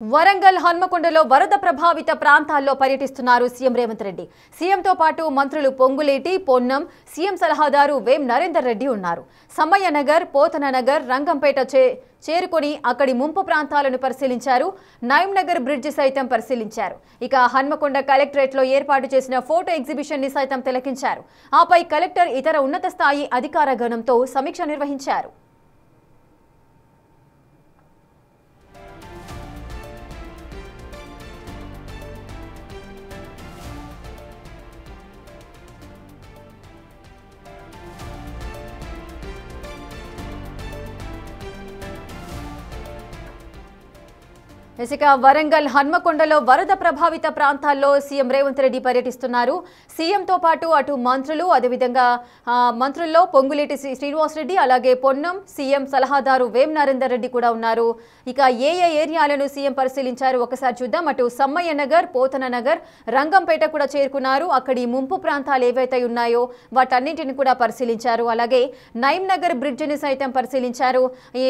వరంగల్ హన్మకొండలో వరద ప్రభావిత ప్రాంతాల్లో పర్యటిస్తున్నారు సీఎం రేవంత్ రెడ్డి. సీఎంతో పాటు మంత్రులు పొంగులేటి, పొన్నం, సీఎం సలహాదారు వేం నరేందర్ రెడ్డి ఉన్నారు. సమ్మయ్య నగర్, పోతన నగర్, రంగంపేట చేరుకొని అక్కడి ముంపు ప్రాంతాలను పరిశీలించారు. నయం నగర్ బ్రిడ్జి సైతం పరిశీలించారు. ఇక హన్మకొండ కలెక్టరేట్లో ఏర్పాటు చేసిన ఫోటో ఎగ్జిబిషన్ ని సైతం తిలకించారు. ఆపై కలెక్టర్ ఇతర ఉన్నత స్థాయి అధికార గణంతో సమీక్ష నిర్వహించారు. ఇక వరంగల్ హన్మకొండలో వరద ప్రభావిత ప్రాంతాల్లో సీఎం రేవంత్ రెడ్డి పర్యటిస్తున్నారు. సీఎంతో పాటు అటు మంత్రులు, అదేవిధంగా మంత్రుల్లో పొంగులేటి శ్రీనివాసరెడ్డి, అలాగే పొన్నం, సీఎం సలహాదారు వేం నరేందర్ రెడ్డి కూడా ఉన్నారు. ఇక ఏ ఏరియాలను సీఎం పరిశీలించారు ఒకసారి చూద్దాం. అటు సమ్మయ్య నగర్, పోతన నగర్, రంగంపేట కూడా చేరుకున్నారు. అక్కడి ముంపు ప్రాంతాలు ఏవైతే ఉన్నాయో వాటన్నింటిని కూడా పరిశీలించారు. అలాగే నయం నగర్ బ్రిడ్జిని సైతం పరిశీలించారు. ఈ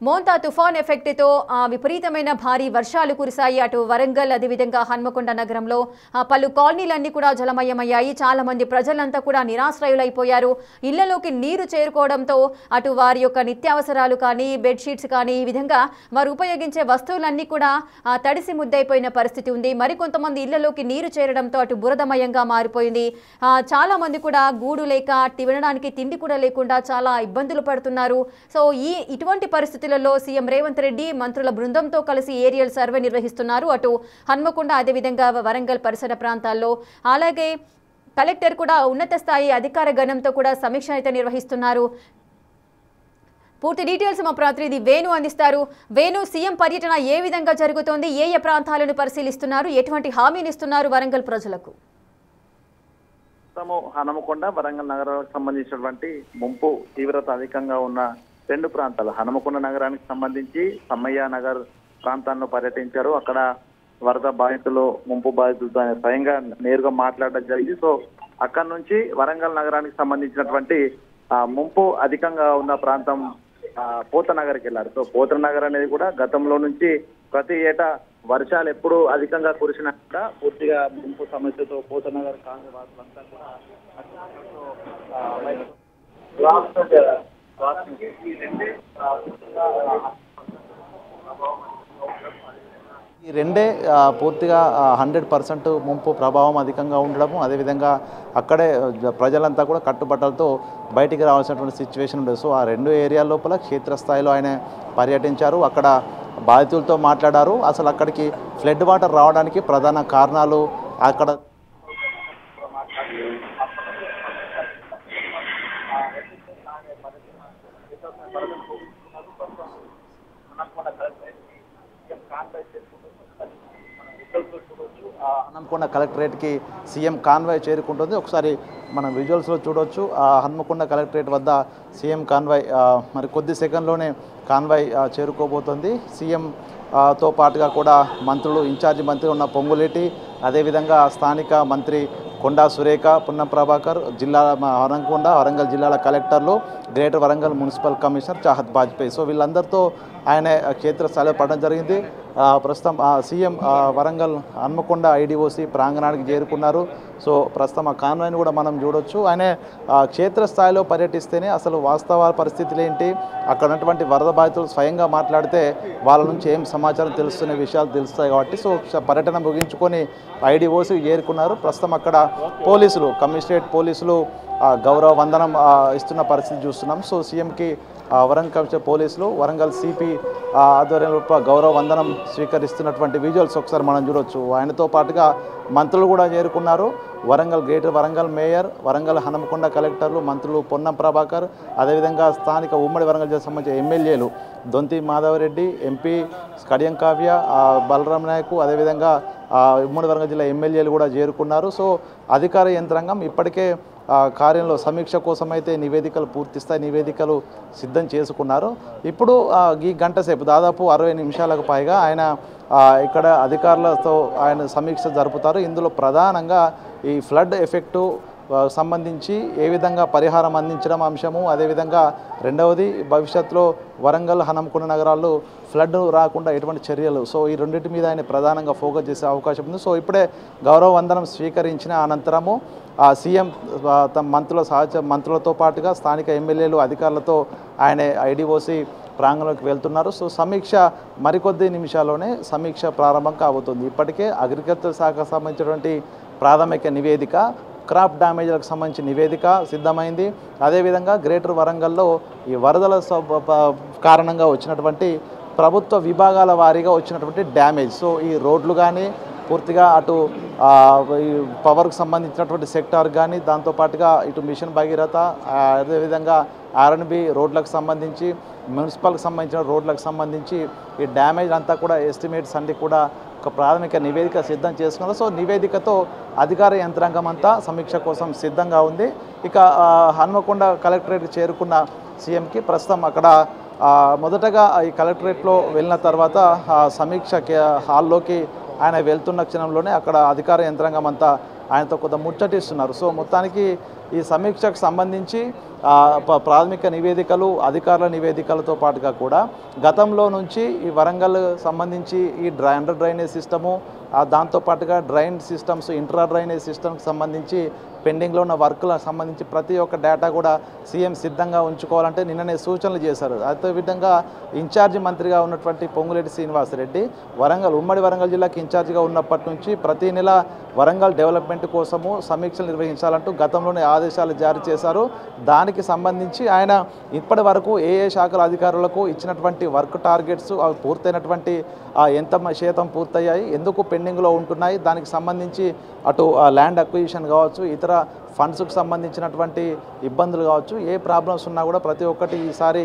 మోంతా తుఫాన్ ఎఫెక్ట్తో విపరీతమైన భారీ వర్షాలు కురిశాయి. అటు వరంగల్, అదేవిధంగా హన్మకొండ నగరంలో పలు కాలనీలన్నీ కూడా జలమయమయ్యాయి. చాలా మంది ప్రజలంతా కూడా నిరాశ్రయులైపోయారు. ఇళ్లలోకి నీరు చేరుకోవడంతో అటు వారి యొక్క నిత్యావసరాలు కానీ, బెడ్షీట్స్ కానీ, ఈ విధంగా వారు ఉపయోగించే వస్తువులన్నీ కూడా తడిసి ముద్దైపోయిన పరిస్థితి ఉంది. మరికొంతమంది ఇళ్లలోకి నీరు చేరడంతో అటు బురదమయంగా మారిపోయింది. చాలా మంది కూడా గూడు లేక తినడానికి తిండి కూడా లేకుండా చాలా ఇబ్బందులు పడుతున్నారు. సో ఇటువంటి పరిస్థితులలో సీఎం రేవంత్ రెడ్డి మంత్రుల బృందంతో కలిసి ఏరియల్ సర్వే నిర్వహిస్తున్నారు. అటు హన్మకొండ, అదేవిధంగా వరంగల్ పరిసర ప్రాంతాల్లో. అలాగే కలెక్టర్ కూడా ఉన్నత స్థాయి అధికార గణంతో కూడా సమీక్ష అయితే నిర్వహిస్తున్నారు. పూర్తి డీటెయిల్స్ మా ప్రతినిధి వేణు అందిస్తారు. వేణు, సీఎం పర్యటన ఏ విధంగా జరుగుతోంది? ఏ ప్రాంతాలను పరిశీలిస్తున్నారు? ఎటువంటి హామీని ఇస్తున్నారు వరంగల్ ప్రజలకు? హనుమకొండ, వరంగల్ నగరాలకు సంబంధించినటువంటి ముంపు తీవ్రత అధికంగా ఉన్న రెండు ప్రాంతాలు. హనుమకొండ నగరానికి సంబంధించి సమ్మయ్య నగర్ ప్రాంతాల్లో పర్యటించారు. అక్కడ వరద బాధితులు, ముంపు బాధితులతో స్వయంగా నేరుగా మాట్లాడడం జరిగింది. సో అక్కడ నుంచి వరంగల్ నగరానికి సంబంధించినటువంటి ముంపు అధికంగా ఉన్న ప్రాంతం పోత నగర్కి వెళ్ళారు. సో పోత నగర్ అనేది కూడా గతంలో నుంచి ప్రతి ఏటా వర్షాలు ఎప్పుడు అధికంగా కురిసినాక పూర్తిగా ముంపు సమస్యతో పోత నగర్ కాంగ్రెస్ కూడా ఈ రెండే పూర్తిగా 100% ముంపు ప్రభావం అధికంగా ఉండడము, అదేవిధంగా అక్కడే ప్రజలంతా కూడా కట్టుబట్టలతో బయటికి రావాల్సినటువంటి సిచ్యువేషన్ ఉండదు. సో ఆ రెండు ఏరియాల లోపల క్షేత్రస్థాయిలో ఆయన పర్యటించారు. అక్కడ బాధితులతో మాట్లాడారు. అసలు అక్కడికి ఫ్లడ్ వాటర్ రావడానికి ప్రధాన కారణాలు, అక్కడ హన్మకొండ కలెక్టరేట్కి సీఎం కాన్వాయ్ చేరుకుంటుంది. ఒకసారి మనం విజువల్స్లో చూడవచ్చు. హన్మకొండ కలెక్టరేట్ వద్ద సీఎం కాన్వాయ్ మరి కొద్ది సెకండ్లోనే కాన్వాయ్ చేరుకోబోతుంది. సీఎంతో పాటుగా కూడా మంత్రులు, ఇన్ఛార్జి మంత్రి ఉన్న పొంగులేటి, అదేవిధంగా స్థానిక మంత్రి కొండా సురేఖ, పున్నం ప్రభాకర్, వరంగల్ జిల్లాల కలెక్టర్లు, greater Warangal municipal commissioner Chahat Bajpai. So వీళ్ళందరితో ఆయన క్షేత్రస్థాయిలో పడడం జరిగింది. ప్రస్తుతం సీఎం వరంగల్ హన్మకొండ ఐడిఓసి ప్రాంగణానికి చేరుకున్నారు. సో ప్రస్తుతం ఆ కాన్వాయ్ని కూడా మనం చూడొచ్చు. ఆయన క్షేత్రస్థాయిలో పర్యటిస్తేనే అసలు వాస్తవ పరిస్థితులు ఏంటి, అక్కడ ఉన్నటువంటి వరద బాధితులు స్వయంగా మాట్లాడితే వాళ్ళ నుంచి ఏం సమాచారం తెలుస్తున్న విషయాలు తెలుస్తాయి. కాబట్టి సో పర్యటన ముగించుకొని ఐడిఓసి చేరుకున్నారు. ప్రస్తుతం అక్కడ పోలీసులు, కమిషనరేట్ పోలీసులు గౌరవ వందనం ఇస్తున్న పరిస్థితి చూస్తున్నాం. సో సీఎంకి వరంగల్ కమిషనర్ పోలీసులు, వరంగల్ సిపి ఆధ్వర్యంలో గౌరవ వందనం స్వీకరిస్తున్నటువంటి విజువల్స్ ఒకసారి మనం చూడొచ్చు. ఆయనతో పాటుగా మంత్రులు కూడా చేరుకున్నారు. గ్రేటర్ వరంగల్ మేయర్, వరంగల్ హనుమకొండ కలెక్టర్లు, మంత్రులు పొన్నం ప్రభాకర్, అదేవిధంగా స్థానిక ఉమ్మడి వరంగల్ జిల్లాకు సంబంధించిన ఎమ్మెల్యేలు దొంతి మాధవరెడ్డి, ఎంపీ కడియం కావ్య, బలరాం నాయక్, అదేవిధంగా ఉమ్మడి వరంగల్ జిల్లా ఎమ్మెల్యేలు కూడా చేరుకున్నారు. సో అధికార యంత్రాంగం ఇప్పటికే కార్యంలో సమీక్ష కోసం అయితే నివేదికలు, పూర్తిస్థాయి నివేదికలు సిద్ధం చేసుకున్నారు. ఇప్పుడు ఈ గంట సేపు దాదాపు 60 నిమిషాలకు పైగా ఆయన ఇక్కడ అధికారులతో ఆయన సమీక్ష జరుపుతారు. ఇందులో ప్రధానంగా ఈ ఫ్లడ్ ఎఫెక్టు సంబంధించి ఏ విధంగా పరిహారం అందించడం అంశము, అదేవిధంగా రెండవది భవిష్యత్తులో వరంగల్ హనుమకొండ నగరాల్లో ఫ్లడ్ రాకుండా ఎటువంటి చర్యలు, సో ఈ రెండింటి మీద ఆయన ప్రధానంగా ఫోకస్ చేసే అవకాశం ఉంది. సో ఇప్పుడే గౌరవ వందనం స్వీకరించిన అనంతరము సీఎం తమ మంత్రులతో పాటుగా స్థానిక ఎమ్మెల్యేలు అధికారులతో ఆయన ఐడిఓసి ప్రాంగణంలోకి వెళ్తున్నారు. సో సమీక్ష మరికొద్ది నిమిషాల్లోనే సమీక్ష ప్రారంభం కాబోతుంది. ఇప్పటికే అగ్రికల్చర్ శాఖకు సంబంధించినటువంటి ప్రాథమిక నివేదిక, క్రాప్ డ్యామేజ్లకు సంబంధించిన నివేదిక సిద్ధమైంది. అదేవిధంగా గ్రేటర్ వరంగల్లో ఈ వరదల కారణంగా వచ్చినటువంటి ప్రభుత్వ విభాగాల వారీగా వచ్చినటువంటి డ్యామేజ్, సో ఈ రోడ్లు కానీ పూర్తిగా అటు ఈ పవర్కి సంబంధించినటువంటి సెక్టార్ కానీ, దాంతోపాటుగా ఇటు మిషన్ భగీరథ, అదేవిధంగా ఆర్ఎన్బి రోడ్లకు సంబంధించి, మున్సిపల్కి సంబంధించిన రోడ్లకు సంబంధించి ఈ డ్యామేజ్ అంతా కూడా ఎస్టిమేట్స్ అన్ని కూడా ఒక ప్రాథమిక నివేదిక సిద్ధం చేసుకున్నారు. సో నివేదికతో అధికార యంత్రాంగం అంతా సమీక్ష కోసం సిద్ధంగా ఉంది. ఇక హన్మకొండ కలెక్టరేట్కి చేరుకున్న సీఎంకి ప్రస్తుతం అక్కడ మొదటగా ఈ కలెక్టరేట్లో వెళ్ళిన తర్వాత సమీక్ష హాల్లోకి ఆయన వెళ్తున్న క్షణంలోనే అక్కడ అధికార యంత్రాంగం అంతా ఆయనతో కొంత ముచ్చటిస్తున్నారు. సో మొత్తానికి ఈ సమీక్షకు సంబంధించి ప్రాథమిక నివేదికలు, అధికారుల నివేదికలతో పాటుగా కూడా గతంలో నుంచి ఈ వరంగల్ సంబంధించి ఈ అండర్ డ్రైనేజ్ సిస్టము, దాంతోపాటుగా డ్రైన్ సిస్టమ్స్, ఇంట్రా డ్రైనేజ్ సిస్టమ్కి సంబంధించి పెండింగ్లో ఉన్న వర్క్లకు సంబంధించి ప్రతి ఒక్క డేటా కూడా సీఎం సిద్ధంగా ఉంచుకోవాలంటే నిన్ననే సూచనలు చేశారు. అదేవిధంగా ఇన్ఛార్జి మంత్రిగా ఉన్నటువంటి పొంగులేటి శ్రీనివాసరెడ్డి ఉమ్మడి వరంగల్ జిల్లాకి ఇన్ఛార్జిగా ఉన్నప్పటి నుంచి ప్రతి నెల వరంగల్ డెవలప్మెంట్ కోసము సమీక్షలు నిర్వహించాలంటూ గతంలోనే ఆదేశాలు జారీ చేశారు. దానికి సంబంధించి ఆయన ఇప్పటి వరకు ఏ శాఖల అధికారులకు ఇచ్చినటువంటి వర్క్ టార్గెట్స్ అవి పూర్తయినటువంటి ఎంత శాతం పూర్తయ్యాయి, ఎందుకు పెండింగ్లో ఉంటున్నాయి, దానికి సంబంధించి అటు ల్యాండ్ అక్విజిషన్ కావచ్చు, ఇతర ఫండ్స్కు సంబంధించినటువంటి ఇబ్బందులు కావచ్చు, ఏ ప్రాబ్లమ్స్ ఉన్నా కూడా ప్రతి ఒక్కటి ఈసారి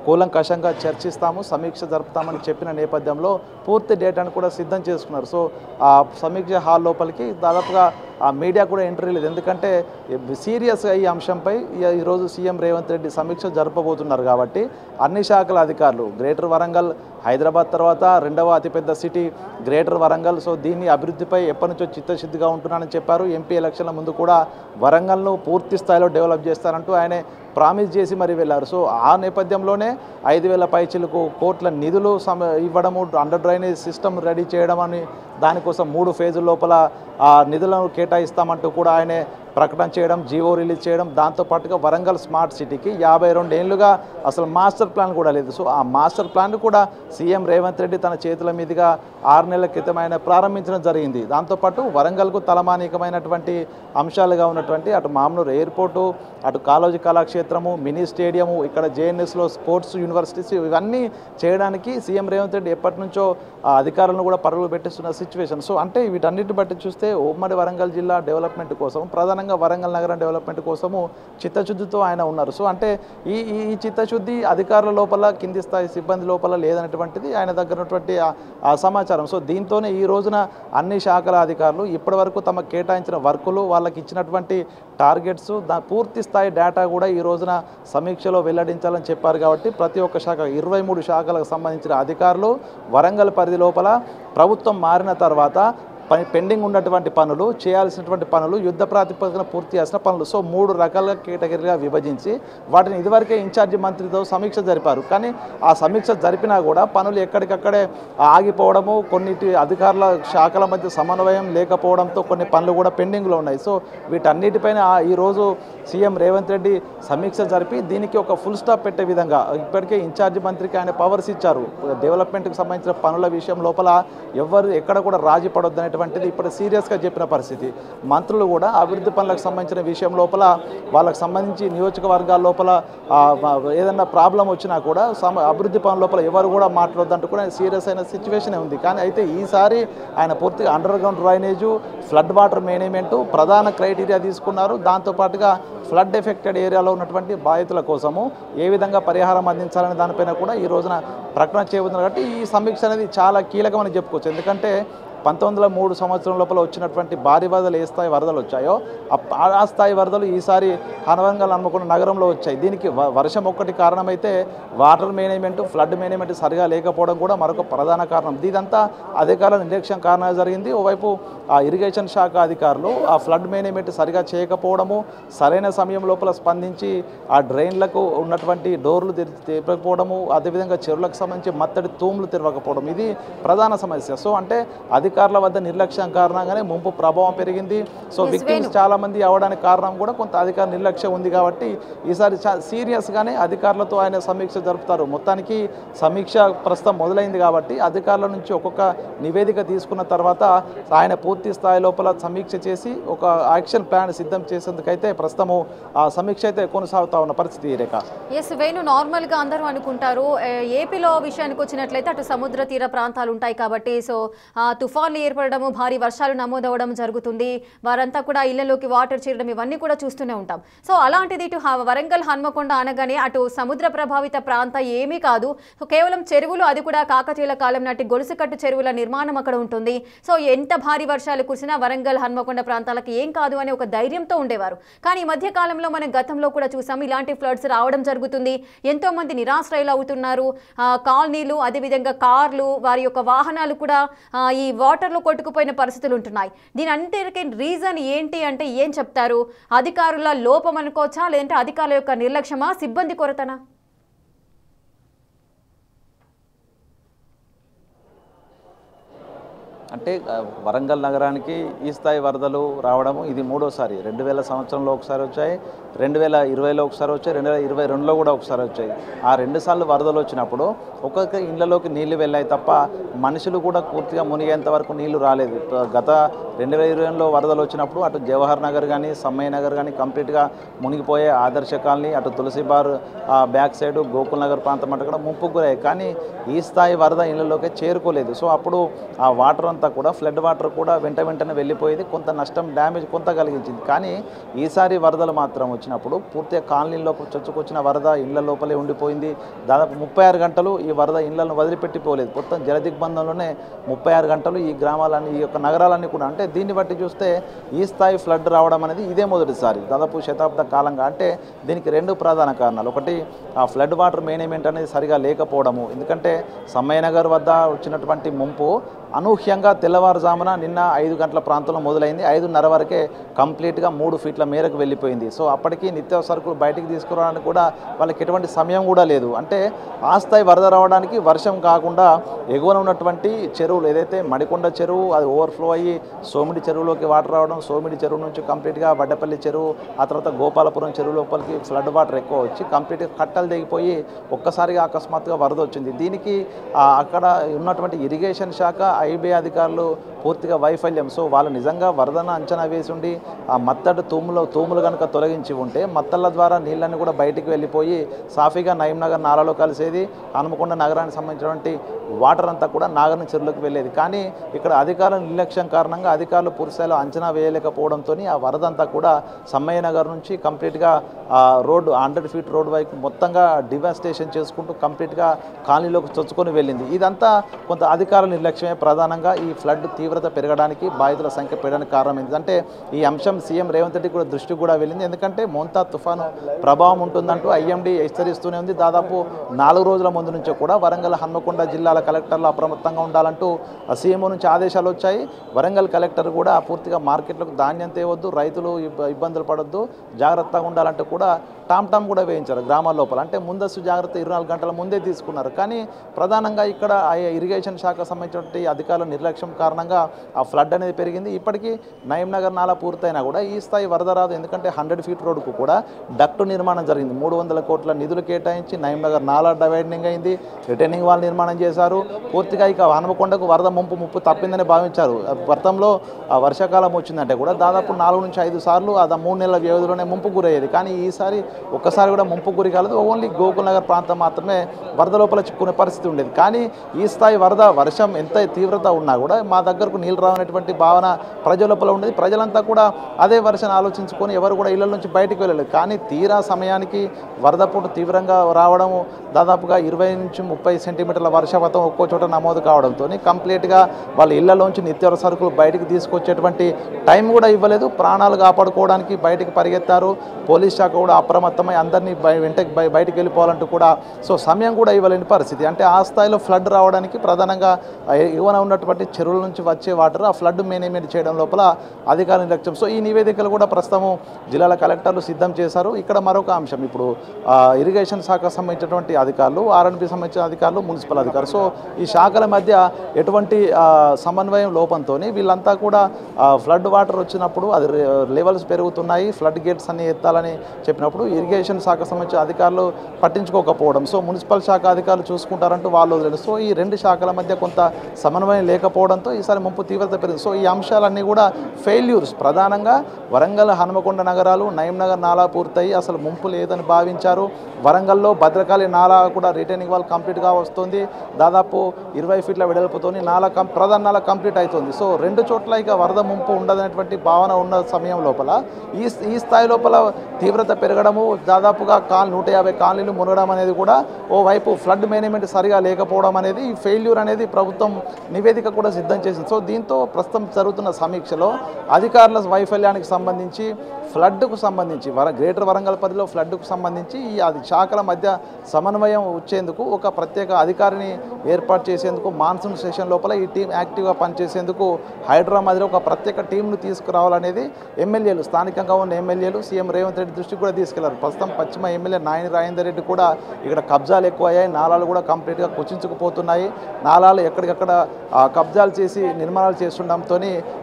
కూలంకషంగా చర్చిస్తాము, సమీక్ష జరుపుతామని చెప్పిన నేపథ్యంలో పూర్తి డేటాను కూడా సిద్ధం చేసుకున్నారు. సో ఆ సమీక్ష హాల్ లోపలికి దాదాపుగా ఆ మీడియా కూడా ఎంట్రీ లేదు. ఎందుకంటే సీరియస్గా ఈ అంశంపై ఈరోజు సీఎం రేవంత్ రెడ్డి సమీక్ష జరపబోతున్నారు కాబట్టి అన్ని శాఖల అధికారులు, గ్రేటర్ వరంగల్ హైదరాబాద్ తర్వాత రెండవ అతిపెద్ద సిటీ గ్రేటర్ వరంగల్, సో దీన్ని అభివృద్ధిపై ఎప్పటి నుంచో చిత్తశుద్ధిగా ఉంటున్నానని చెప్పారు. ఎంపీ ఎలక్షన్ల ముందు కూడా వరంగల్ను పూర్తి స్థాయిలో డెవలప్ చేస్తారంటూ ఆయన ప్రామిస్ చేసి మరీ వెళ్ళారు. సో ఆ నేపథ్యంలోనే 5,000 పైచిలకు కోట్ల నిధులు ఇవ్వడము, అండర్ డ్రైనేజ్ సిస్టమ్ రెడీ చేయడం అని, దానికోసం 3 ఫేజుల లోపల నిధులను కేటాయిస్తామంటూ కూడా ఆయన ప్రకటన చేయడం, జీవో రిలీజ్ చేయడం, దాంతోపాటుగా వరంగల్ స్మార్ట్ సిటీకి 52 ఏళ్లుగా అసలు మాస్టర్ ప్లాన్ కూడా లేదు. సో ఆ మాస్టర్ ప్లాన్ కూడా సీఎం రేవంత్ రెడ్డి తన చేతుల మీదుగా 6 నెలల క్రితం ఆయన ప్రారంభించడం జరిగింది. దాంతోపాటు వరంగల్కు తలమానికమైనటువంటి అంశాలుగా ఉన్నటువంటి అటు మామనూరు ఎయిర్పోర్టు, అటు కాళోజీ కళాక్షేత్రము, మినీ స్టేడియము, ఇక్కడ జేఎన్ఎస్లో స్పోర్ట్స్ యూనివర్సిటీస్, ఇవన్నీ చేయడానికి సీఎం రేవంత్ రెడ్డి ఎప్పటి నుంచో అధికారులను కూడా పరుగులు పెట్టిస్తున్న సిచ్యువేషన్. సో అంటే వీటన్నిటిని బట్టి చూస్తే ఉమ్మడి వరంగల్ జిల్లా డెవలప్మెంట్ కోసం, ప్రధానంగా వరంగల్ నగరం డెవలప్మెంట్ కోసము చిత్తశుద్ధితో ఆయన ఉన్నారు. సో అంటే ఈ చిత్తశుద్ధి అధికారుల లోపల, కింది స్థాయి సిబ్బంది లోపల లేదనేటువంటిది ఆయన దగ్గర ఉన్నటువంటి సమాచారం. సో దీంతోనే ఈ రోజున అన్ని శాఖల అధికారులు ఇప్పటివరకు తమకు కేటాయించిన వర్కులు, వాళ్ళకి ఇచ్చినటువంటి టార్గెట్స్, పూర్తి స్థాయి డేటా కూడా ఈ రోజున సమీక్షలో వెల్లడించాలని చెప్పారు. కాబట్టి ప్రతి ఒక్క శాఖ 23 శాఖలకు సంబంధించిన అధికారులు వరంగల్ పరిధి లోపల ప్రభుత్వం మారిన తర్వాత పెండింగ్ ఉన్నటువంటి పనులు, చేయాల్సినటువంటి పనులు, యుద్ధ ప్రాతిపదికన పూర్తి చేసిన పనులు, సో 3 రకాల కేటగిరీగా విభజించి వాటిని ఇదివరకే ఇన్ఛార్జి మంత్రితో సమీక్ష జరిపారు. కానీ ఆ సమీక్ష జరిపినా కూడా పనులు ఎక్కడికక్కడే ఆగిపోవడము, కొన్నిటి అధికారుల శాఖల మధ్య సమన్వయం లేకపోవడంతో కొన్ని పనులు కూడా పెండింగ్లో ఉన్నాయి. సో వీటన్నిటిపైన ఈరోజు సీఎం రేవంత్ రెడ్డి సమీక్ష జరిపి దీనికి ఒక ఫుల్ స్టాప్ పెట్టే విధంగా ఇప్పటికే ఇన్ఛార్జి మంత్రికి ఆయన పవర్స్ ఇచ్చారు. డెవలప్మెంట్కి సంబంధించిన పనుల విషయం లోపల ఎవరు ఎక్కడ కూడా రాజీ పడొద్దనే ఇప్పుడు సీరియస్గా చెప్పిన పరిస్థితి. మంత్రులు కూడా అభివృద్ధి పనులకు సంబంధించిన విషయం లోపల వాళ్ళకి సంబంధించి నియోజకవర్గాల లోపల ఏదన్నా ప్రాబ్లం వచ్చినా కూడా అభివృద్ధి పనుల లోపల ఎవరు కూడా మాట్లాడొద్దంటూ కూడా సీరియస్ అయిన సిచ్యువేషనే ఉంది. కానీ అయితే ఈసారి ఆయన పూర్తిగా under ground drainage, flood water management ప్రధాన క్రైటీరియా తీసుకున్నారు. దాంతోపాటుగా ఫ్లడ్ ఎఫెక్టెడ్ ఏరియాలో ఉన్నటువంటి బాధితుల కోసము ఏ విధంగా పరిహారం అందించాలనే దానిపైన కూడా ఈ రోజున ప్రకటన చేయబోతున్నారు. కాబట్టి ఈ సమీక్ష అనేది చాలా కీలకమని చెప్పుకోవచ్చు. ఎందుకంటే 1903 సంవత్సరం లోపల వచ్చినటువంటి భారీ వరదలు ఏ స్థాయి వరదలు వచ్చాయో ఆ స్థాయి వరదలు ఈసారి వరంగల్ హన్మకొండ నగరంలో వచ్చాయి. దీనికి వర్షం ఒక్కటి కారణమైతే వాటర్ మేనేజ్మెంట్, ఫ్లడ్ మేనేజ్మెంట్ సరిగా లేకపోవడం కూడా మరొక ప్రధాన కారణం. ఇదంతా అధికారుల నిర్లక్ష్యం కారణంగా జరిగింది. ఓవైపు ఆ ఇరిగేషన్ శాఖ అధికారులు ఆ ఫ్లడ్ మేనేజ్మెంట్ సరిగా చేయకపోవడము, సరైన సమయం లోపల స్పందించి ఆ డ్రైన్లకు ఉన్నటువంటి డోర్లు తెరవకపోవడము, అదేవిధంగా చెరువులకు సంబంధించి మత్తడి తూములు తెరవకపోవడం, ఇది ప్రధాన సమస్య. సో అంటే అధికారుల వద్ద నిర్లక్ష్యం కారణంగానే ముంపు ప్రభావం పెరిగింది. సో విక్టిమ్స్ చాలా మంది అవడానికి కారణం కూడా కొంత అధికార నిర్లక్ష్యం ఉంది. కాబట్టి ఈసారి సీరియస్గానే అధికారులతో ఆయన సమీక్ష జరుపుతారు. మొత్తానికి సమీక్ష ప్రస్తుతం మొదలైంది కాబట్టి అధికారుల నుంచి ఒక్కొక్క నివేదిక తీసుకున్న తర్వాత ఆయన పూర్తి స్థాయి లోపల సమీక్ష చేసి ఒక యాక్షన్ ప్లాన్ సిద్ధం చేసేందుకైతే ప్రస్తుతము ఆ సమీక్ష అయితే కొనసాగుతా ఉన్న పరిస్థితి. రేఖ ఎస్ వేణు, నార్మల్గా అందరూ అనుకుంటారు ఏపీలో విషయానికి వచ్చినట్లయితే అటు సముద్ర తీర ప్రాంతాలు ఉంటాయి కాబట్టి సో తుఫాన్లు ఏర్పడము, భారీ వర్షాలు నమోదవడం జరుగుతుంది, వారంతా కూడా ఇళ్లలోకి వాటర్ చేరడం, ఇవన్నీ కూడా చూస్తూనే ఉంటాం. సో అలాంటిది ఇటు వరంగల్ హన్మకొండ అనగానే అటు సముద్ర ప్రభావిత ప్రాంతం ఏమీ కాదు, కేవలం చెరువులు, అది కూడా కాకతీయుల కాలం నాటి గొలుసుకట్టు చెరువుల నిర్మాణం అక్కడ ఉంటుంది. సో ఎంత భారీ వర్షాలు కురిసినా వరంగల్ హన్మకొండ ప్రాంతాలకు ఏం కాదు అనే ఒక ధైర్యంతో ఉండేవారు. కానీ ఈ మధ్య కాలంలో మనం గతంలో కూడా చూసాం ఇలాంటి ఫ్లడ్స్ రావడం జరుగుతుంది. ఎంతో మంది నిరాశ్రయులు అవుతున్నారు. కాలనీలు, అదేవిధంగా కార్లు, వారి యొక్క వాహనాలు కూడా ఈ వాటర్లో కొట్టుకుపోయిన పరిస్థితులు ఉంటున్నాయి. దీని అన్నిటికీ రీజన్ ఏంటి అంటే ఏం చెప్తారు? అధికారుల లోపం అనుకోవచ్చా, లేదంటే అధికారుల యొక్క నిర్లక్ష్యమా, సిబ్బంది కొరతనా? అంటే వరంగల్ నగరానికి ఈ స్థాయి వరదలు రావడము ఇది మూడోసారి. 2000 సంవత్సరంలో ఒకసారి వచ్చాయి, 2020లో ఒకసారి వచ్చాయి, 2022లో కూడా ఒకసారి వచ్చాయి. ఆ 2 సార్లు వరదలు వచ్చినప్పుడు ఒక్కొక్క ఇళ్లలోకి నీళ్లు వెళ్ళాయి తప్ప మనుషులు కూడా పూర్తిగా మునిగేంత వరకు నీళ్లు రాలేదు. గత 2020లో వరదలు వచ్చినప్పుడు అటు జవహర్ నగర్ కానీ, సమ్మయ్య నగర్ కానీ కంప్లీట్గా మునిగిపోయే, ఆదర్శ కాలనీ, అటు తులసిబార్ బ్యాక్ సైడ్ గోకుల్ నగర్ ప్రాంతం అంటే కూడా ముంపుకు గురయ్యాయి. కానీ ఈ స్థాయి వరద ఇళ్లలోకి చేరుకోలేదు. సో అప్పుడు ఆ వాటర్ అంతా కూడా ఫ్లడ్ వాటర్ కూడా వెంటనే వెళ్ళిపోయేది, కొంత నష్టం, డ్యామేజ్ కొంత కలిగించింది. కానీ ఈసారి వరదలు మాత్రం వచ్చినప్పుడు పూర్తిగా కాలనీలోకి చొచ్చుకొచ్చిన వరద ఇళ్ల లోపలే ఉండిపోయింది. దాదాపు 36 గంటలు ఈ వరద ఇళ్లను వదిలిపెట్టిపోలేదు. మొత్తం జలదిగ్బంధంలోనే 36 గంటలు ఈ గ్రామాలన్నీ, ఈ యొక్క నగరాలన్నీ కూడా. అంటే దీన్ని బట్టి చూస్తే ఈ స్థాయి ఫ్లడ్ రావడం అనేది ఇదే మొదటిసారి దాదాపు శతాబ్ద కాలంగా. అంటే దీనికి 2 ప్రధాన కారణాలు. ఒకటి ఆ ఫ్లడ్ వాటర్ మేనేజ్మెంట్ అనేది సరిగా లేకపోవడము. ఎందుకంటే సమ్మయ్య నగర్ వద్ద వచ్చినటువంటి ముంపు అనూహ్యంగా తెల్లవారుజామున నిన్న 5 గంటల ప్రాంతంలో మొదలైంది. 5:30 వరకే కంప్లీట్గా 3 ఫీట్ల మేరకు వెళ్ళిపోయింది. సో అప్పటికి నిత్యావసరకులు బయటికి తీసుకురావడానికి కూడా వాళ్ళకి ఎటువంటి సమయం కూడా లేదు. అంటే ఆ స్థాయి వరద రావడానికి వర్షం కాకుండా ఎగువన ఉన్నటువంటి చెరువులు, ఏదైతే మడికొండ చెరువు అది ఓవర్ఫ్లో అయ్యి సోమిడి చెరువులోకి వాటర్ రావడం, సోమిడి చెరువు నుంచి కంప్లీట్గా వడ్డపల్లి చెరువు, ఆ తర్వాత గోపాలపురం చెరువు లోపలికి ఫ్లడ్ వాటర్ ఎక్కువ వచ్చి కంప్లీట్గా కట్టలు దిగిపోయి ఒక్కసారిగా అకస్మాత్తుగా వరద వచ్చింది. దీనికి అక్కడ ఉన్నటువంటి ఇరిగేషన్ శాఖ, ఐబీ అధికారులు పూర్తిగా వైఫల్యం. సో వాళ్ళు నిజంగా వరదను అంచనా వేసి ఉండి ఆ మత్తడి తూములు కనుక తొలగించి ఉంటే మత్తళ్ళ ద్వారా నీళ్ళన్నీ కూడా బయటికి వెళ్ళిపోయి సాఫీగా నగర్ నాలాలో కలిసేది, హనుమకొండ నగరానికి సంబంధించినటువంటి వాటర్ అంతా కూడా నాగర్ని చెరువులోకి వెళ్ళేది. కానీ ఇక్కడ అధికారుల నిర్లక్ష్యం కారణంగా అధికారులు పూర్తిస్థాయిలో అంచనా వేయలేకపోవడంతో ఆ వరద అంతా కూడా సమ్మయ్య నగర్ నుంచి కంప్లీట్గా రోడ్డు 100 ఫీట్ రోడ్డు వైపు మొత్తంగా డివాస్టేషన్ చేసుకుంటూ కంప్లీట్గా కాలనీలోకి చొచ్చుకొని వెళ్ళింది. ఇదంతా కొంత అధికారుల నిర్లక్ష్యమే ప్రధానంగా ఈ ఫ్లడ్ తీవ్రత పెరగడానికి, బాధితుల సంఖ్య పెరగడానికి కారణమైంది. అంటే ఈ అంశం సీఎం రేవంత్ రెడ్డి కూడా దృష్టికి కూడా వెళ్ళింది. ఎందుకంటే మోంతా తుఫాను ప్రభావం ఉంటుందంటూ ఐఎండీ హెచ్చరిస్తూనే ఉంది. దాదాపు 4 రోజుల ముందు నుంచే కూడా వరంగల్, హన్మకొండ జిల్లాల కలెక్టర్లు అప్రమత్తంగా ఉండాలంటూ సీఎంఓ నుంచి ఆదేశాలు వచ్చాయి. వరంగల్ కలెక్టర్ కూడా పూర్తిగా మార్కెట్లకు ధాన్యం తేవద్దు, రైతులు ఇబ్బందులు పడొద్దు, జాగ్రత్తగా ఉండాలంటూ కూడా టామ్ కూడా వేయించారు గ్రామాల లోపల. అంటే ముందస్తు జాగ్రత్త 24 గంటల ముందే తీసుకున్నారు. కానీ ప్రధానంగా ఇక్కడ ఇరిగేషన్ శాఖకు సంబంధించినటువంటి అధికారుల నిర్లక్ష్యం కారణంగా ఆ ఫ్లడ్ అనేది పెరిగింది. ఇప్పటికీ నగర్ నాలా పూర్తయినా కూడా ఈ స్థాయి వరద రాదు. ఎందుకంటే 100 ఫీట్ రోడ్డుకు కూడా డక్టు నిర్మాణం జరిగింది. 300 కోట్ల నిధులు కేటాయించి నగర్ నాలా డివైడింగ్ అయింది, రిటర్నింగ్ వాల్ నిర్మాణం చేశారు. పూర్తిగా ఇక హనుమకొండకు వరద ముప్పు తప్పిందని భావించారు. గతంలో వర్షాకాలం వచ్చిందంటే కూడా దాదాపు 4 నుంచి 5 సార్లు అది 3 నెలల వ్యవధిలోనే ముంపు గురయ్యేది. కానీ ఈసారి ఒక్కసారి కూడా ముంపు గురి కాలేదు. ఓన్లీ గోకుల్ నగర్ ప్రాంతం మాత్రమే వరద లోపల చిక్కునే పరిస్థితి ఉండేది. కానీ ఈ స్థాయి వర్షం ఎంత తీవ్రత ఉన్నా కూడా మా దగ్గర ఇళ్లకు నీళ్ళు రావనేటువంటి భావన ప్రజల లోపల ఉండేది. ప్రజలంతా కూడా అదే వర్షాన్ని ఆలోచించుకొని ఎవరు కూడా ఇళ్ల నుంచి బయటికి వెళ్ళలేదు. కానీ తీరా సమయానికి వరద పోటు తీవ్రంగా రావడము, దాదాపుగా 20 నుంచి 30 సెంటీమీటర్ల వర్షపాతం ఒక్కో చోట నమోదు కావడంతో కంప్లీట్గా వాళ్ళ ఇళ్లలోంచి నిత్యావసర సరుకులు బయటికి తీసుకొచ్చేటువంటి టైం కూడా ఇవ్వలేదు. ప్రాణాలు కాపాడుకోవడానికి బయటికి పరిగెత్తారు. పోలీస్ శాఖ కూడా అప్రమత్తమై అందరినీ వెంటకి బయటికి వెళ్ళిపోవాలంటూ కూడా సమయం కూడా ఇవ్వలేని పరిస్థితి. అంటే ఆ స్థాయిలో ఫ్లడ్ రావడానికి ప్రధానంగా ఎగువన ఉన్నటువంటి చెరువుల నుంచి వచ్చే వాటర్ ఆ ఫ్లడ్ మేనేజ్మెంట్ చేయడం లోపల అధికారుల నిర్లక్ష్యం. ఈ నివేదికలు కూడా ప్రస్తుతం జిల్లాల కలెక్టర్లు సిద్ధం చేశారు. ఇక్కడ మరొక అంశం, ఇప్పుడు ఇరిగేషన్ శాఖకు సంబంధించినటువంటి అధికారులు, ఆర్ఎండ్బి సంబంధించిన అధికారులు, మున్సిపల్ అధికారులు, ఈ శాఖల మధ్య ఎటువంటి సమన్వయం లోపంతో వీళ్ళంతా కూడా ఫ్లడ్ వాటర్ వచ్చినప్పుడు అది లెవెల్స్ పెరుగుతున్నాయి, ఫ్లడ్ గేట్స్ అన్ని ఎత్తాలని చెప్పినప్పుడు ఇరిగేషన్ శాఖకు సంబంధించిన అధికారులు పట్టించుకోకపోవడం, మున్సిపల్ శాఖ అధికారులు చూసుకుంటారంటూ వాళ్ళు వదిలేదు. ఈ రెండు శాఖల మధ్య కొంత సమన్వయం లేకపోవడంతో ఈసారి ముంపు తీవ్రత పెరిగింది. ఈ అంశాలన్నీ కూడా ఫెయిల్యూర్స్. ప్రధానంగా వరంగల్, హనుమకొండ నగరాలు, నయంనగర్ నాలా పూర్తయి అసలు ముంపు లేదని భావించారు. వరంగల్లో భద్రకాళి నాలా కూడా రిటైనింగ్ వాల్ కంప్లీట్గా వస్తుంది. దాదాపు 20 ఫీట్ల వెడల్పుతోని ప్రధాన నాలా కంప్లీట్ అవుతుంది. రెండు చోట్ల ఇక వరద ముంపు ఉండదనేటువంటి భావన ఉన్న సమయం లోపల ఈ స్థాయి లోపల తీవ్రత పెరగడము, దాదాపుగా 150 కాలనీలు మునగడం అనేది కూడా ఓవైపు ఫ్లడ్ మేనేజ్మెంట్ సరిగా లేకపోవడం అనేది ఫెయిల్యూర్ అనేది ప్రభుత్వం నివేదిక కూడా సిద్ధం చేసింది. దీంతో ప్రస్తుతం జరుగుతున్న సమీక్షలో అధికారుల వైఫల్యానికి సంబంధించి, ఫ్లడ్కు సంబంధించి గ్రేటర్ వరంగల్ పరిధిలో ఫ్లడ్కు సంబంధించి ఈ శాఖల మధ్య సమన్వయం వచ్చేందుకు ఒక ప్రత్యేక అధికారిని ఏర్పాటు చేసేందుకు మాన్సూన్ సెషన్ లోపల ఈ టీం యాక్టివ్గా పనిచేసేందుకు హైదరాబాద్లో ఒక ప్రత్యేక టీంను తీసుకురావాలనేది ఎమ్మెల్యేలు, స్థానికంగా ఉన్న ఎమ్మెల్యేలు సీఎం రేవంత్ రెడ్డి దృష్టికి కూడా తీసుకెళ్లారు. ప్రస్తుతం పశ్చిమ ఎమ్మెల్యే నాయని రాజేందర్ రెడ్డి కూడా ఇక్కడ కబ్జాలు ఎక్కువయ్యాయి, నాలాలు కూడా కంప్లీట్గా కుచించుకుపోతున్నాయి, నాలాలు ఎక్కడికక్కడ కబ్జాలు చేసి నిర్మాణాలు చేస్తుండడంతో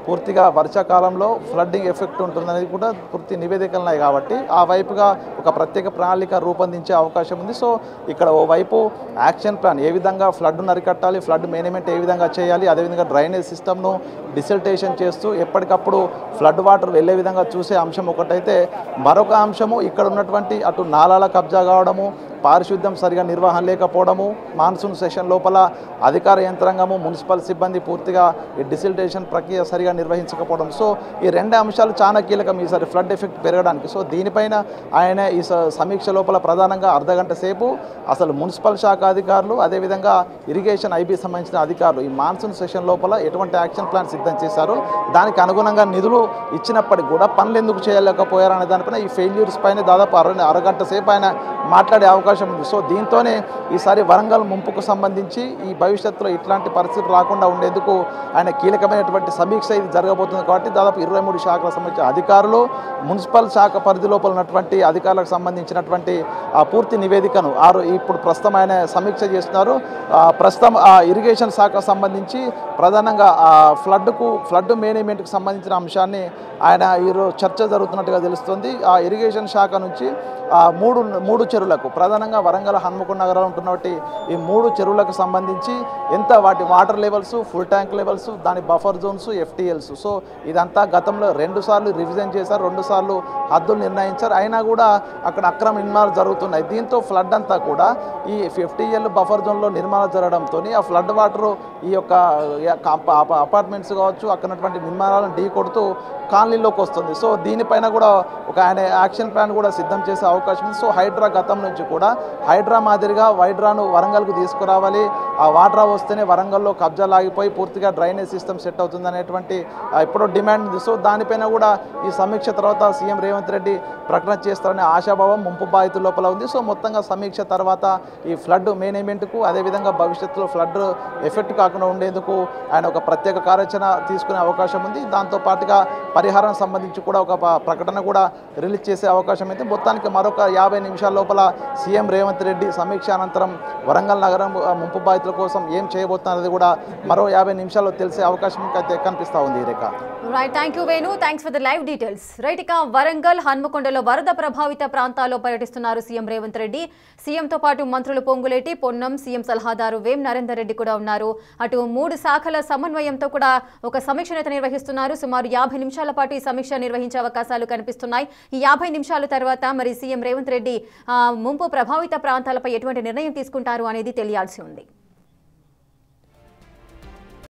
పూర్తిగా వర్షాకాలంలో ఫ్లడ్డింగ్ ఎఫెక్ట్ ఉంటుందనేది కూడా పూర్తి నివేదికలు ఉన్నాయి. కాబట్టి ఆ వైపుగా ఒక ప్రత్యేక ప్రణాళిక రూపొందించే అవకాశం ఉంది. ఇక్కడ ఓవైపు యాక్షన్ ప్లాన్, ఏ విధంగా ఫ్లడ్ను అరికట్టాలి, ఫ్లడ్ మేనేజ్మెంట్ ఏ విధంగా చేయాలి, అదేవిధంగా డ్రైనేజ్ సిస్టమ్ను డిసల్టేషన్ చేస్తూ ఎప్పటికప్పుడు ఫ్లడ్ వాటర్ వెళ్ళే విధంగా చూసే అంశం ఒకటైతే, మరొక అంశము ఇక్కడ ఉన్నటువంటి అటు నాలాల కబ్జా కావడము, పారిశుద్ధ్యం సరిగా నిర్వహణ లేకపోవడము, మాన్సూన్ సెషన్ లోపల అధికార యంత్రాంగము, మున్సిపల్ సిబ్బంది పూర్తిగా ఈ డిసిల్టేషన్ ప్రక్రియ సరిగా నిర్వహించకపోవడం. ఈ రెండు అంశాలు చాలా కీలకం ఈసారి ఫ్లడ్ ఎఫెక్ట్ పెరగడానికి. దీనిపైన ఆయన ఈ సమీక్ష లోపల ప్రధానంగా అర్ధగంట సేపు అసలు మున్సిపల్ శాఖ అధికారులు, అదేవిధంగా ఇరిగేషన్ ఐబీ సంబంధించిన అధికారులు ఈ మాన్సూన్ సెషన్ లోపల ఎటువంటి యాక్షన్ ప్లాన్ సిద్ధం చేశారు, దానికి అనుగుణంగా నిధులు ఇచ్చినప్పటికీ కూడా పనులు ఎందుకు చేయలేకపోయారు అనే దానిపైన ఈ ఫెయిల్యూర్స్ పైన దాదాపు అరగంట సేపు ఆయన మాట్లాడే అవకాశం ఉంది. దీంతోనే ఈసారి వరంగల్ ముంపుకు సంబంధించి ఈ భవిష్యత్తులో ఇట్లాంటి పరిస్థితులు రాకుండా ఉండేందుకు ఆయన కీలకమైనటువంటి సమీక్ష ఇది జరగబోతుంది. కాబట్టి దాదాపు 23 శాఖలకు సంబంధించిన అధికారులు, మున్సిపల్ శాఖ పరిధి లోపల ఉన్నటువంటి అధికారులకు సంబంధించినటువంటి ఆ పూర్తి నివేదికను ఇప్పుడు ప్రస్తుతం ఆయన సమీక్ష చేస్తున్నారు. ప్రస్తుతం ఇరిగేషన్ శాఖకు సంబంధించి ప్రధానంగా ఫ్లడ్ మేనేజ్మెంట్కి సంబంధించిన అంశాన్ని ఆయన ఈరోజు చర్చ జరుగుతున్నట్టుగా తెలుస్తుంది. ఆ ఇరిగేషన్ శాఖ నుంచి మూడు చెరువులకు, ప్రధానంగా వరంగల్, హన్మకొండ నగరాలు ఉంటున్నటువంటి ఈ 3 చెరువులకు సంబంధించి ఎంత వాటి water levels, full tank levels, దాని బఫర్ జోన్స్, FTLs, ఇదంతా గతంలో 2 సార్లు రివిజన్ చేశారు, 2 సార్లు హద్దులు నిర్ణయించారు. అయినా కూడా అక్కడ అక్రమ నిర్మాణాలు జరుగుతున్నాయి. దీంతో ఫ్లడ్ అంతా కూడా ఈ FTL బఫర్ జోన్లో నిర్మాణాలు జరగడంతో ఆ ఫ్లడ్ వాటర్ ఈ యొక్క అపార్ట్మెంట్స్ కావచ్చు, అక్కడ ఉన్నటువంటి నిర్మాణాలను ఢీ కొడుతూ కాలనీలోకి వస్తుంది. దీనిపైన కూడా ఒక ఆయన యాక్షన్ ప్లాన్ కూడా సిద్ధం చేసే అవకాశం ఉంది. హైడ్రా గతం నుంచి కూడా హైడ్రా మాదిరిగా వైడ్రాను వరంగల్కు తీసుకురావాలి, ఆ వాటర్ వస్తేనే వరంగల్లో కబ్జాలు ఆగిపోయి పూర్తిగా డ్రైనేజ్ సిస్టమ్ సెట్ అవుతుంది అనేటువంటి ఎప్పుడో డిమాండ్ ఉంది. దానిపైన కూడా ఈ సమీక్ష తర్వాత సీఎం రేవంత్ రెడ్డి ప్రకటన చేస్తారనే ఆశాభావం ముంపు బాధితుల లోపల ఉంది. మొత్తంగా సమీక్ష తర్వాత ఈ ఫ్లడ్ మేనేజ్మెంట్కు, అదేవిధంగా భవిష్యత్తులో ఫ్లడ్ ఎఫెక్ట్ కాకుండా ఉండేందుకు ఆయన ఒక ప్రత్యేక కార్యాచరణ తీసుకునే అవకాశం ఉంది. దాంతోపాటుగా పరిహారం సంబంధించి కూడా ఒక ప్రకటన కూడా రిలీజ్ చేసే అవకాశం అయితే మొత్తానికి మరొక 50 నిమిషాల లోపల సీఎం రేవంత్ రెడ్డి సమీక్ష అనంతరం వరంగల్ నగరం ముంపు బాధితుల కోసం ఏం చేయబోతున్నది కూడా మరో 50 నిమిషాల్లో తెలిసే అవకాశం అయితే కనిపిస్తూ ఉంది. Rekha, right, thank you Venu, thanks for the live details. Right, ఇక వరంగల్, హన్మకొండలో వరద ప్రభావిత ప్రాంతాల్లో పర్యటిస్తున్నారు సీఎం రేవంత్ రెడ్డి. సీఎంతో పాటు మంత్రులు పొంగులేటి, పొన్నం, సీఎం సలహాదారు వేం నరేందర్ రెడ్డి కూడా ఉన్నారు. అటు 3 శాఖల సమన్వయంతో కూడా ఒక సమీక్ష నిర్వహిస్తున్నారు. సుమారు 50 నిమిషాల పాటు ఈ సమీక్ష నిర్వహించే అవకాశాలు కనిపిస్తున్నాయి. ఈ 50 నిమిషాల తర్వాత మరి సీఎం రేవంత్ రెడ్డి ముంపు ప్రభావిత ప్రాంతాలపై ఎటువంటి నిర్ణయం తీసుకుంటారు అనేది తెలియాల్సి ఉంది.